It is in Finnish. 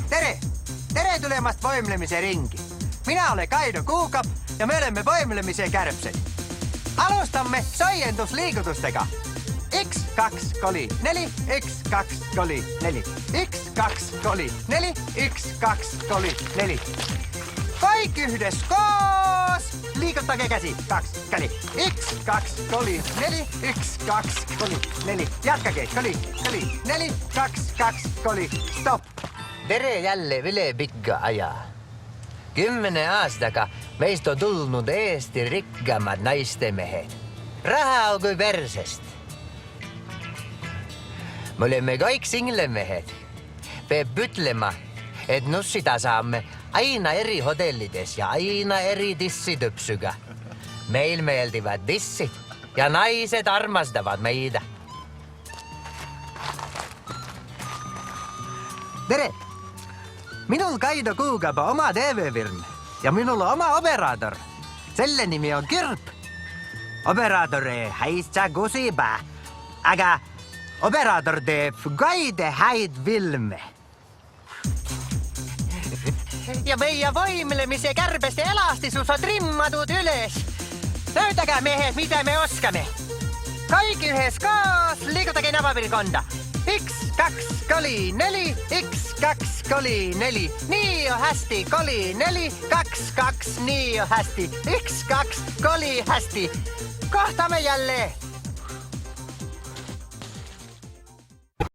Tere! Tere tulemast Voimlemise ringi. Minä olen Kaido Kuukap ja me olemme Voimlemise kärbsed. Alustamme soijendusliikutustega. 1, 2, koli, 4, 1, 2, koli, 4. 1, 2, koli, 4, 1, 2, koli, 4. Kaikki yhdessä koos! Liikuttakaa käsi. 2, kali. 1, 2, koli, 4, 1, 2, koli, 4. Jatkake. Koli, 4, 2, 2, koli, stop. Tere jälleen Vile Pikka ajaa. 10 aastaga meistä on tulnud Eesti rikkamad naistemehed. Raha on kui persest. Me oleme kõik singlemehed. Peab ütlema, et nussida saamme aina eri hotellides ja aina eri dissitüpsüga. Meil meeldivad dissid ja naised armastavad meid. Tere! Minul Kaido Kuukap oma TV-firm ja minul oma operaator. Selle nimi on Kirp. Operaator ei häistsa kusiba, aga operaator teeb kaide häid filme. Ja meie Voimlemise kärbeste elastisus on trimmatud üles. Näytäkää mehed, mitä me oskame. Kaikki yhdessä koos, liikutage napapiirikonda. 1, 2, koli, 4, 1, 2, koli, 4. Nii on hästi, koli, 4, 2, 2, nii on hästi. 1, 2, koli, hästi. Kohtaamme jälleen.